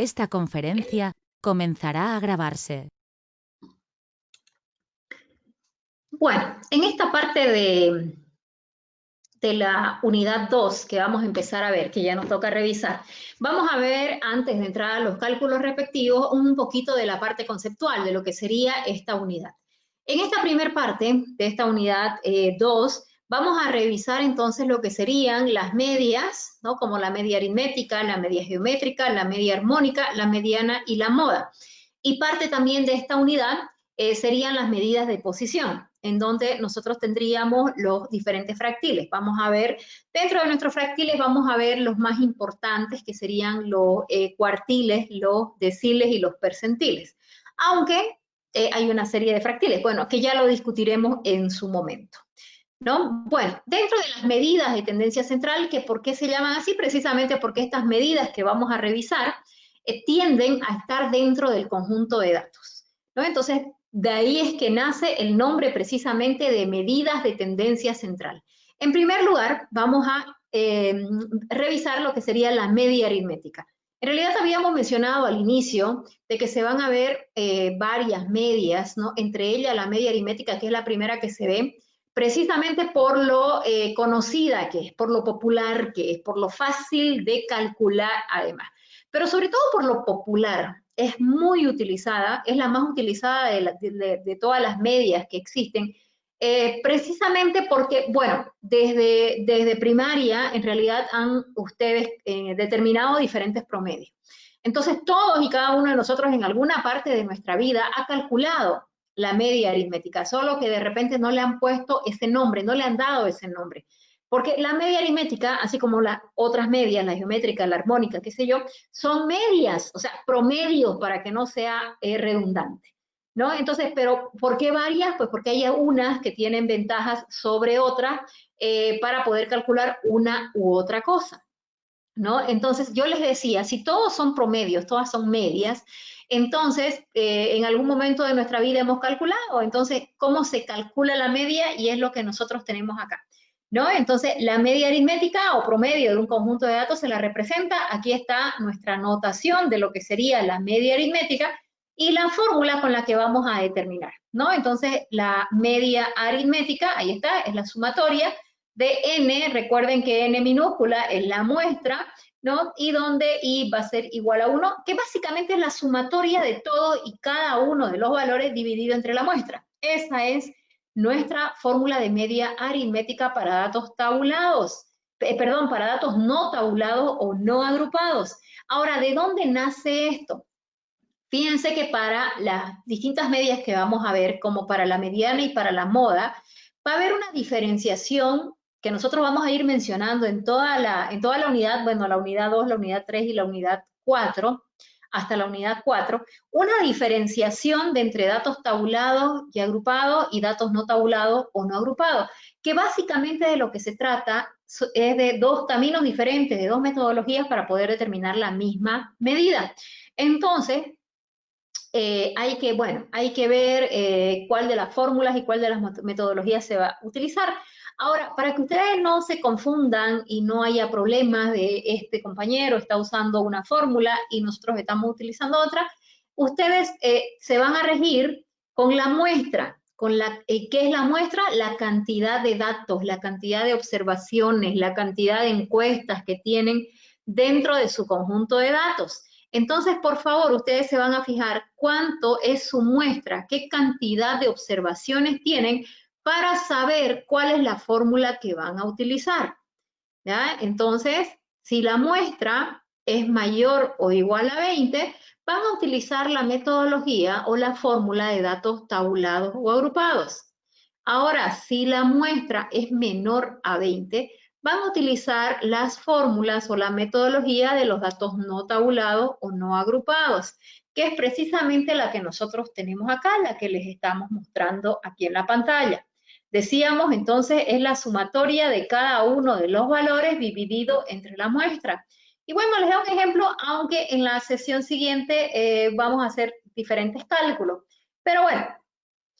Esta conferencia comenzará a grabarse. Bueno, en esta parte de la unidad 2 que vamos a empezar a ver, que ya nos toca revisar, vamos a ver, antes de entrar a los cálculos respectivos, un poquito de la parte conceptual de lo que sería esta unidad. En esta primera parte de esta unidad 2, vamos a revisar entonces lo que serían las medias, ¿no? Como la media aritmética, la media geométrica, la media armónica, la mediana y la moda. Y parte también de esta unidad serían las medidas de posición, en donde nosotros tendríamos los diferentes fractiles. Vamos a ver, dentro de nuestros fractiles vamos a ver los más importantes, que serían los cuartiles, los deciles y los percentiles. Aunque hay una serie de fractiles, bueno, que ya lo discutiremos en su momento, ¿no? Bueno, dentro de las medidas de tendencia central, que ¿por qué se llaman así? Precisamente porque estas medidas que vamos a revisar tienden a estar dentro del conjunto de datos, ¿no? Entonces, de ahí es que nace el nombre precisamente de medidas de tendencia central. En primer lugar, vamos a revisar lo que sería la media aritmética. En realidad habíamos mencionado al inicio de que se van a ver varias medias, ¿no? Entre ellas la media aritmética, que es la primera que se ve, precisamente por lo conocida que es, por lo popular que es, por lo fácil de calcular además. Pero sobre todo por lo popular, es muy utilizada, es la más utilizada de todas las medias que existen, precisamente porque, bueno, desde primaria en realidad han ustedes determinado diferentes promedios. Entonces todos y cada uno de nosotros en alguna parte de nuestra vida ha calculado la media aritmética, solo que de repente no le han puesto ese nombre, no le han dado ese nombre. Porque la media aritmética, así como las otras medias, la geométrica, la armónica, qué sé yo, son medias, o sea, promedios para que no sea redundante, ¿no? Entonces, pero ¿por qué varias? Pues porque hay unas que tienen ventajas sobre otras para poder calcular una u otra cosa, ¿no? Entonces, yo les decía, si todos son promedios, todas son medias, entonces, en algún momento de nuestra vida hemos calculado, entonces, ¿cómo se calcula la media? Y es lo que nosotros tenemos acá, ¿no? Entonces, la media aritmética o promedio de un conjunto de datos se la representa, aquí está nuestra notación de lo que sería la media aritmética y la fórmula con la que vamos a determinar, ¿no? Entonces, la media aritmética, ahí está, es la sumatoria de n, recuerden que n minúscula es la muestra, ¿no? Y donde i va a ser igual a 1, que básicamente es la sumatoria de todo y cada uno de los valores dividido entre la muestra. Esa es nuestra fórmula de media aritmética para datos tabulados, perdón, para datos no tabulados o no agrupados. Ahora, ¿de dónde nace esto? Fíjense que para las distintas medias que vamos a ver, como para la mediana y para la moda, va a haber una diferenciación que nosotros vamos a ir mencionando en toda la unidad, bueno, la unidad 2, la unidad 3 y la unidad 4, hasta la unidad 4, una diferenciación de entre datos tabulados y agrupados y datos no tabulados o no agrupados, que básicamente de lo que se trata es de dos caminos diferentes, de dos metodologías para poder determinar la misma medida. Entonces, hay que ver cuál de las fórmulas y cuál de las metodologías se va a utilizar. Ahora, para que ustedes no se confundan y no haya problemas de este compañero está usando una fórmula y nosotros estamos utilizando otra, ustedes se van a regir con la muestra. ¿Qué es la muestra? La cantidad de datos, la cantidad de observaciones, la cantidad de encuestas que tienen dentro de su conjunto de datos. Entonces, por favor, ustedes se van a fijar cuánto es su muestra, qué cantidad de observaciones tienen para saber cuál es la fórmula que van a utilizar, ¿ya? Entonces, si la muestra es mayor o igual a 20, van a utilizar la metodología o la fórmula de datos tabulados o agrupados. Ahora, si la muestra es menor a 20, van a utilizar las fórmulas o la metodología de los datos no tabulados o no agrupados, que es precisamente la que nosotros tenemos acá, la que les estamos mostrando aquí en la pantalla. Decíamos, entonces, es la sumatoria de cada uno de los valores dividido entre la muestra. Y bueno, les doy un ejemplo, aunque en la sesión siguiente vamos a hacer diferentes cálculos. Pero bueno,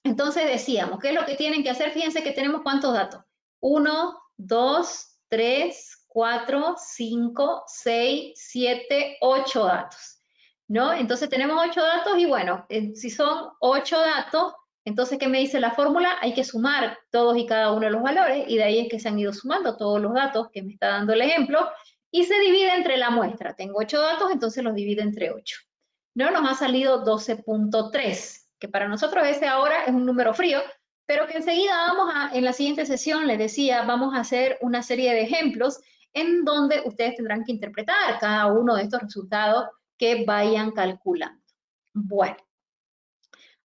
entonces decíamos, ¿qué es lo que tienen que hacer? Fíjense que tenemos ¿cuántos datos? 1, 2, 3, 4, 5, 6, 7, 8 datos. ¿no? Entonces tenemos 8 datos y bueno, si son 8 datos, entonces, ¿qué me dice la fórmula? Hay que sumar todos y cada uno de los valores y de ahí es que se han ido sumando todos los datos que me está dando el ejemplo y se divide entre la muestra. Tengo 8 datos, entonces los divido entre 8. No nos ha salido 12.3, que para nosotros ese ahora es un número frío, pero que enseguida en la siguiente sesión, les decía, vamos a hacer una serie de ejemplos en donde ustedes tendrán que interpretar cada uno de estos resultados que vayan calculando. Bueno.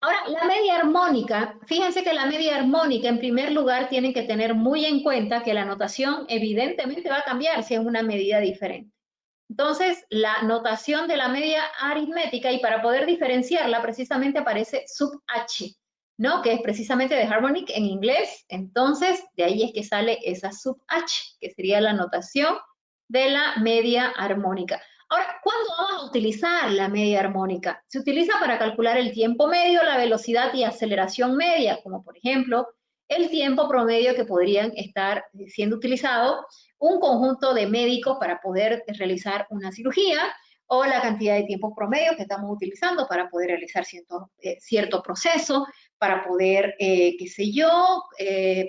Ahora, la media armónica, fíjense que la media armónica, en primer lugar, tienen que tener muy en cuenta que la notación evidentemente va a cambiar si es una medida diferente. Entonces, la notación de la media aritmética, y para poder diferenciarla, precisamente aparece sub H, ¿no? Que es precisamente de harmonic en inglés. Entonces, de ahí es que sale esa sub H, que sería la notación de la media armónica. Ahora, ¿cuándo vamos a utilizar la media armónica? Se utiliza para calcular el tiempo medio, la velocidad y aceleración media, como por ejemplo el tiempo promedio que podrían estar siendo utilizados un conjunto de médicos para poder realizar una cirugía o la cantidad de tiempo promedio que estamos utilizando para poder realizar cierto proceso, para poder, qué sé yo,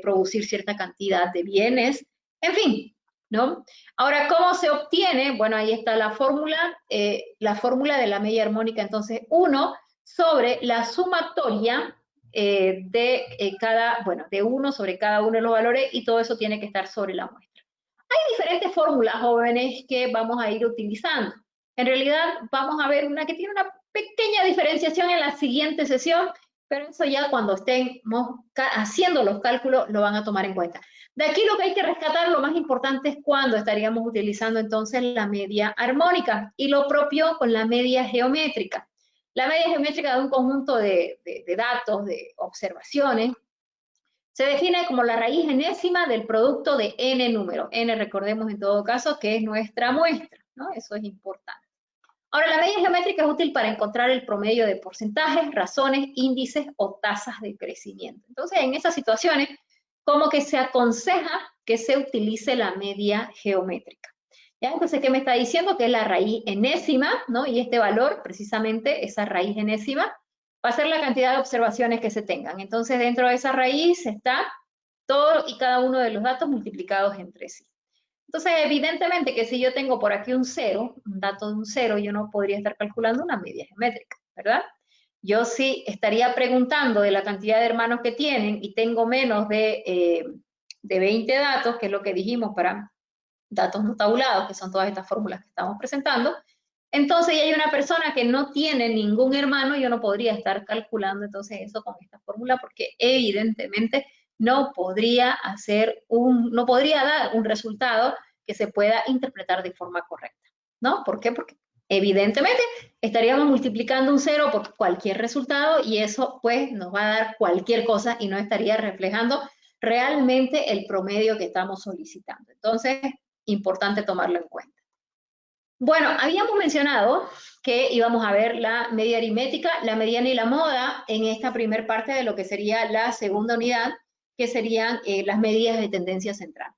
producir cierta cantidad de bienes, en fin, ¿no? Ahora, ¿cómo se obtiene? Bueno, ahí está la fórmula de la media armónica, entonces 1 sobre la sumatoria de 1 sobre cada uno de los valores y todo eso tiene que estar sobre la muestra. Hay diferentes fórmulas, jóvenes, que vamos a ir utilizando. En realidad, vamos a ver una que tiene una pequeña diferenciación en la siguiente sesión, pero eso ya cuando estemos haciendo los cálculos lo van a tomar en cuenta. De aquí lo que hay que rescatar, lo más importante es cuándo estaríamos utilizando entonces la media armónica y lo propio con la media geométrica. La media geométrica de un conjunto de datos, de observaciones, se define como la raíz enésima del producto de n número. N, recordemos en todo caso, que es nuestra muestra, ¿no? Eso es importante. Ahora, la media geométrica es útil para encontrar el promedio de porcentajes, razones, índices o tasas de crecimiento. Entonces, en esas situaciones, como que se aconseja que se utilice la media geométrica. ¿Ya? Entonces, ¿qué me está diciendo? Que es la raíz enésima, ¿no? Y este valor, precisamente, esa raíz enésima, va a ser la cantidad de observaciones que se tengan. Entonces, dentro de esa raíz está todo y cada uno de los datos multiplicados entre sí. Entonces, evidentemente que si yo tengo por aquí un 0, un dato de un 0, yo no podría estar calculando una media geométrica, ¿verdad? Yo sí estaría preguntando de la cantidad de hermanos que tienen y tengo menos de 20 datos, que es lo que dijimos para datos no tabulados, que son todas estas fórmulas que estamos presentando. Entonces, y hay una persona que no tiene ningún hermano, yo no podría estar calculando entonces eso con esta fórmula porque evidentemente no podría dar un resultado que se pueda interpretar de forma correcta, ¿no? ¿Por qué? Porque evidentemente estaríamos multiplicando un 0 por cualquier resultado y eso pues nos va a dar cualquier cosa y no estaría reflejando realmente el promedio que estamos solicitando. Entonces, importante tomarlo en cuenta. Bueno, habíamos mencionado que íbamos a ver la media aritmética, la mediana y la moda en esta primer parte de lo que sería la segunda unidad, que serían las medidas de tendencia central.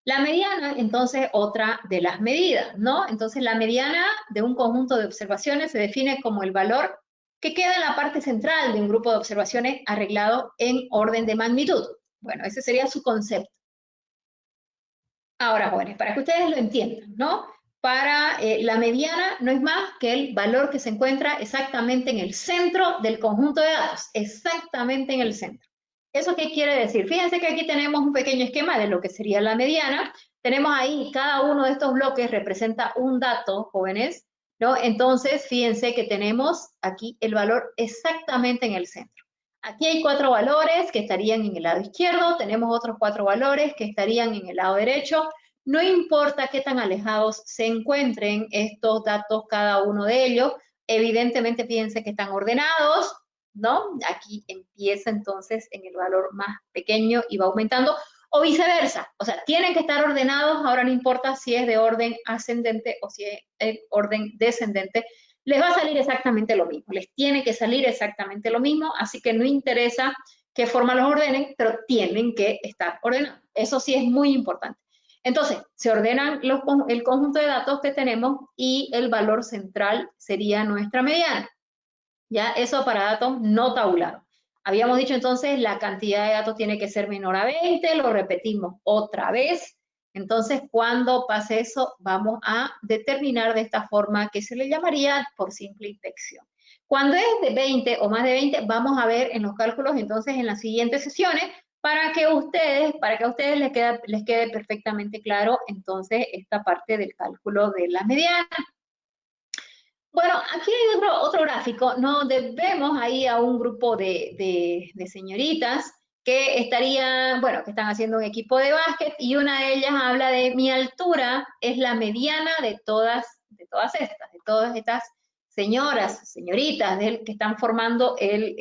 La mediana, entonces, otra de las medidas, ¿no? Entonces, la mediana de un conjunto de observaciones se define como el valor que queda en la parte central de un grupo de observaciones arreglado en orden de magnitud. Bueno, ese sería su concepto. Ahora, jóvenes, para que ustedes lo entiendan, ¿no? Para la mediana no es más que el valor que se encuentra exactamente en el centro del conjunto de datos, exactamente en el centro. ¿Eso qué quiere decir? Fíjense que aquí tenemos un pequeño esquema de lo que sería la mediana. Tenemos ahí, cada uno de estos bloques representa un dato, jóvenes, ¿no? Entonces, fíjense que tenemos aquí el valor exactamente en el centro. Aquí hay 4 valores que estarían en el lado izquierdo, tenemos otros 4 valores que estarían en el lado derecho. No importa qué tan alejados se encuentren estos datos, cada uno de ellos, evidentemente fíjense que están ordenados, ¿no? Aquí empieza entonces en el valor más pequeño y va aumentando, o viceversa, o sea, tienen que estar ordenados, ahora no importa si es de orden ascendente o si es de orden descendente, les va a salir exactamente lo mismo, les tiene que salir exactamente lo mismo, así que no interesa qué forma los ordenen, pero tienen que estar ordenados. Eso sí es muy importante. Entonces, se ordenan el conjunto de datos que tenemos y el valor central sería nuestra mediana. Ya, eso para datos no tabulados. Habíamos dicho entonces la cantidad de datos tiene que ser menor a 20, lo repetimos otra vez. Entonces, cuando pase eso, vamos a determinar de esta forma que se le llamaría por simple inspección. Cuando es de 20 o más de 20, vamos a ver en los cálculos entonces en las siguientes sesiones para que a ustedes les quede perfectamente claro entonces esta parte del cálculo de la mediana. Bueno, aquí hay otro gráfico, ¿no? Donde vemos ahí a un grupo de señoritas que estarían, bueno, que están haciendo un equipo de básquet y una de ellas habla de mi altura es la mediana de todas estas señoras, señoritas que están formando el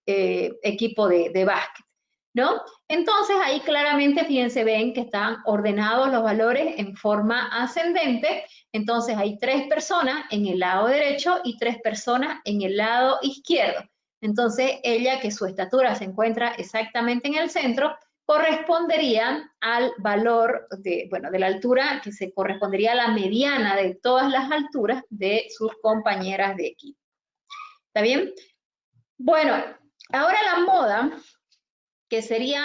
equipo de básquet, ¿no? Entonces ahí claramente, fíjense, ven que están ordenados los valores en forma ascendente. Entonces hay 3 personas en el lado derecho y 3 personas en el lado izquierdo. Entonces ella, que su estatura se encuentra exactamente en el centro, correspondería al valor de la altura que se correspondería a la mediana de todas las alturas de sus compañeras de equipo. ¿Está bien? Bueno, ahora la moda, que sería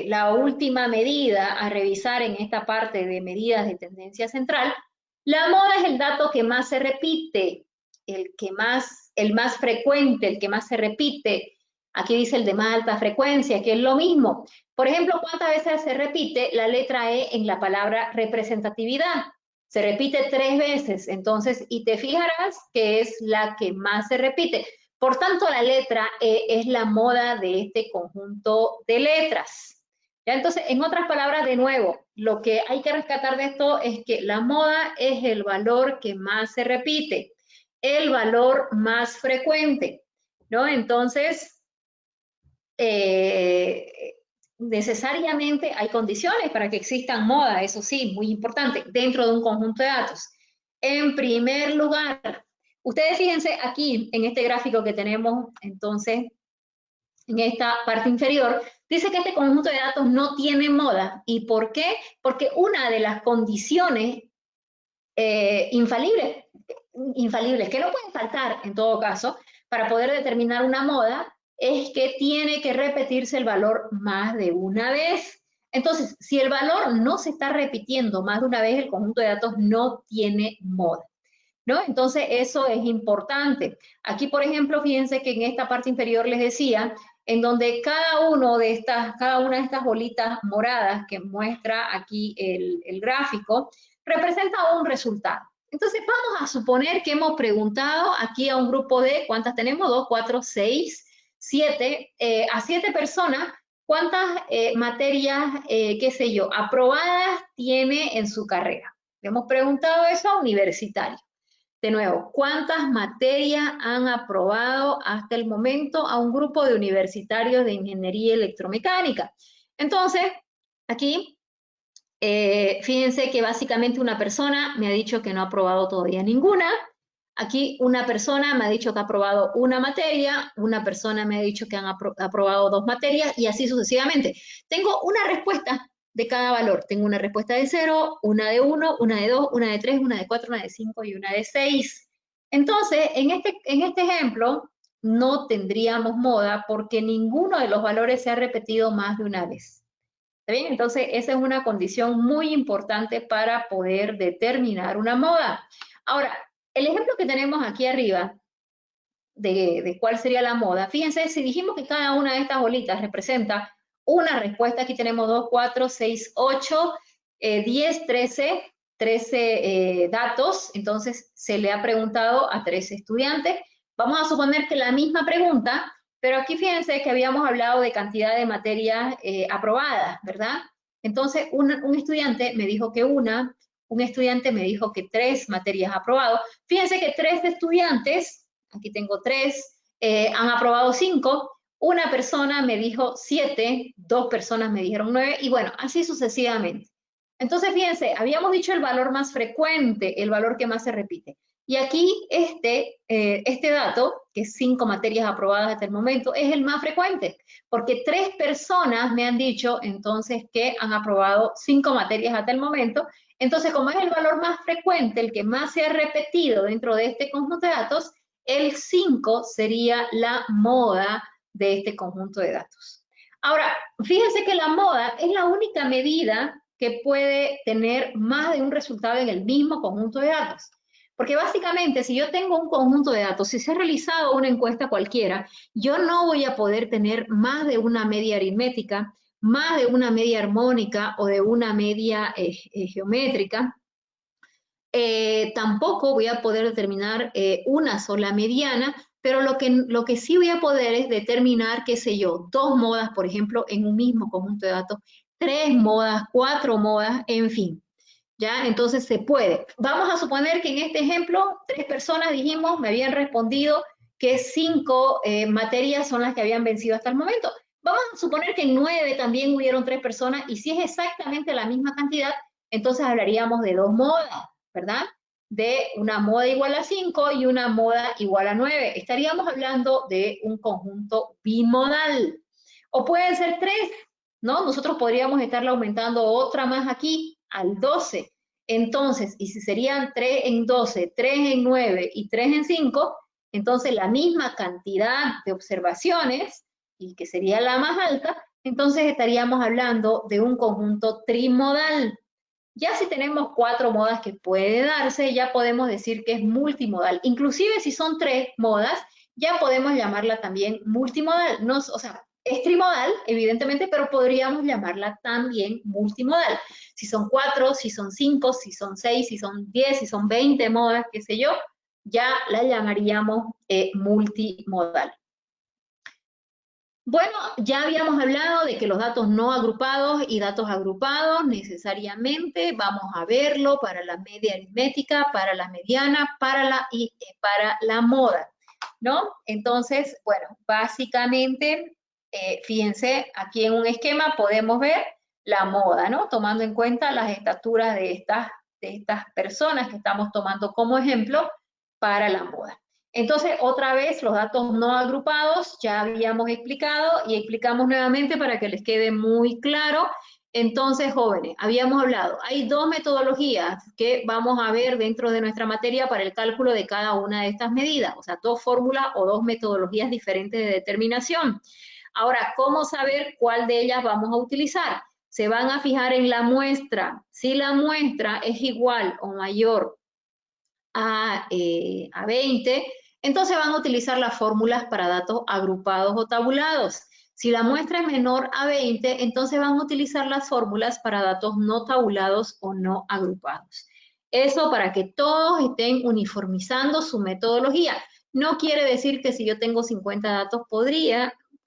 la última medida a revisar en esta parte de medidas de tendencia central. La moda es el dato que más se repite, el más frecuente, el que más se repite. Aquí dice el de más alta frecuencia, que es lo mismo. Por ejemplo, ¿cuántas veces se repite la letra E en la palabra representatividad? Se repite 3 veces, entonces, y te fijarás que es la que más se repite. Por tanto, la letra E es la moda de este conjunto de letras. ¿Ya? Entonces, en otras palabras, de nuevo, lo que hay que rescatar de esto es que la moda es el valor que más se repite, el valor más frecuente, ¿no? Entonces, necesariamente hay condiciones para que existan moda, eso sí, muy importante, dentro de un conjunto de datos. En primer lugar, ustedes fíjense aquí en este gráfico que tenemos entonces en esta parte inferior, dice que este conjunto de datos no tiene moda. ¿Y por qué? Porque una de las condiciones infalibles, que no pueden faltar en todo caso, para poder determinar una moda, es que tiene que repetirse el valor más de una vez. Entonces, si el valor no se está repitiendo más de una vez, el conjunto de datos no tiene moda, ¿no? Entonces, eso es importante. Aquí, por ejemplo, fíjense que en esta parte inferior les decía, en donde cada una de estas bolitas moradas que muestra aquí el gráfico, representa un resultado. Entonces, vamos a suponer que hemos preguntado aquí a un grupo de, ¿cuántas tenemos? 2, 4, 6, 7, a 7 personas, ¿cuántas materias, qué sé yo, aprobadas tiene en su carrera? Le hemos preguntado eso a universitarios. De nuevo, ¿cuántas materias han aprobado hasta el momento a un grupo de universitarios de ingeniería electromecánica? Entonces, aquí, fíjense que básicamente una persona me ha dicho que no ha aprobado todavía ninguna. Aquí una persona me ha dicho que ha aprobado una materia, una persona me ha dicho que han aprobado 2 materias y así sucesivamente. Tengo una respuesta de cada valor. Tengo una respuesta de 0, una de 1, una de 2, una de 3, una de 4, una de 5 y una de 6. Entonces, en este ejemplo, no tendríamos moda porque ninguno de los valores se ha repetido más de una vez. ¿Está bien? Entonces, esa es una condición muy importante para poder determinar una moda. Ahora, el ejemplo que tenemos aquí arriba de cuál sería la moda, fíjense, si dijimos que cada una de estas bolitas representa una respuesta, aquí tenemos 2, 4, 6, 8, 10, 13 datos, entonces se le ha preguntado a 13 estudiantes. Vamos a suponer que la misma pregunta, pero aquí fíjense que habíamos hablado de cantidad de materias aprobadas, ¿verdad? Entonces, un estudiante me dijo que un estudiante me dijo que 3 materias aprobadas. Fíjense que 3 estudiantes, aquí tengo 3, han aprobado 5, una persona me dijo 7, 2 personas me dijeron 9, y bueno, así sucesivamente. Entonces, fíjense, habíamos dicho el valor más frecuente, el valor que más se repite. Y aquí este dato, que es 5 materias aprobadas hasta el momento, es el más frecuente, porque 3 personas me han dicho entonces que han aprobado 5 materias hasta el momento. Entonces, como es el valor más frecuente, el que más se ha repetido dentro de este conjunto de datos, el 5 sería la moda de este conjunto de datos. Ahora, fíjense que la moda es la única medida que puede tener más de un resultado en el mismo conjunto de datos. Porque básicamente, si yo tengo un conjunto de datos, si se ha realizado una encuesta cualquiera, yo no voy a poder tener más de una media aritmética, más de una media armónica o de una media geométrica. Tampoco voy a poder determinar una sola mediana, pero lo que sí voy a poder es determinar, qué sé yo, 2 modas, por ejemplo, en un mismo conjunto de datos, 3 modas, 4 modas, en fin. ¿Ya? Entonces se puede. Vamos a suponer que en este ejemplo, 3 personas dijimos, me habían respondido que 5 materias son las que habían vencido hasta el momento. Vamos a suponer que en 9 también hubieron 3 personas, y si es exactamente la misma cantidad, entonces hablaríamos de 2 modas, ¿verdad? De una moda igual a 5 y una moda igual a 9. Estaríamos hablando de un conjunto bimodal. O pueden ser 3, ¿no? Nosotros podríamos estarle aumentando otra más aquí, al 12. Entonces, y si serían 3 en 12, 3 en 9 y 3 en 5, entonces la misma cantidad de observaciones, y que sería la más alta, entonces estaríamos hablando de un conjunto trimodal. Ya si tenemos 4 modas que puede darse, ya podemos decir que es multimodal. Inclusive si son 3 modas, ya podemos llamarla también multimodal. No, o sea, es trimodal, evidentemente, pero podríamos llamarla también multimodal. Si son 4, si son 5, si son 6, si son 10, si son 20 modas, qué sé yo, ya la llamaríamos multimodal. Bueno, ya habíamos hablado de que los datos no agrupados y datos agrupados necesariamente vamos a verlo para la media aritmética, para la mediana, para la moda, ¿no? Entonces, bueno, básicamente, fíjense, aquí en un esquema podemos ver la moda, ¿no? Tomando en cuenta las estaturas de estas personas que estamos tomando como ejemplo para la moda. Entonces, otra vez, los datos no agrupados, ya habíamos explicado y explicamos nuevamente para que les quede muy claro. Entonces, jóvenes, habíamos hablado, hay 2 metodologías que vamos a ver dentro de nuestra materia para el cálculo de cada una de estas medidas, o sea, 2 fórmulas o 2 metodologías diferentes de determinación. Ahora, ¿cómo saber cuál de ellas vamos a utilizar? Se van a fijar en la muestra. Si la muestra es igual o mayor a 20, entonces van a utilizar las fórmulas para datos agrupados o tabulados. Si la muestra es menor a 20, entonces van a utilizar las fórmulas para datos no tabulados o no agrupados. Eso para que todos estén uniformizando su metodología. No quiere decir que si yo tengo 50 datos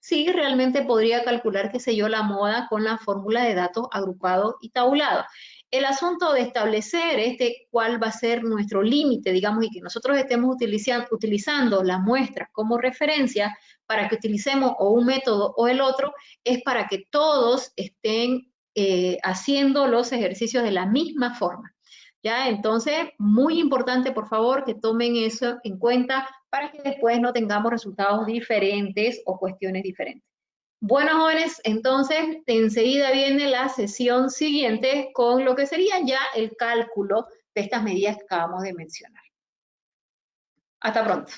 sí, realmente podría calcular, qué sé yo, la moda con la fórmula de datos agrupados y tabulados. El asunto de establecer cuál va a ser nuestro límite, digamos, y que nosotros estemos utilizando las muestras como referencia para que utilicemos o un método o el otro, es para que todos estén haciendo los ejercicios de la misma forma. ¿Ya? Entonces, muy importante, por favor, que tomen eso en cuenta para que después no tengamos resultados diferentes o cuestiones diferentes. Bueno, jóvenes, entonces enseguida viene la sesión siguiente con lo que sería ya el cálculo de estas medidas que acabamos de mencionar. Hasta pronto.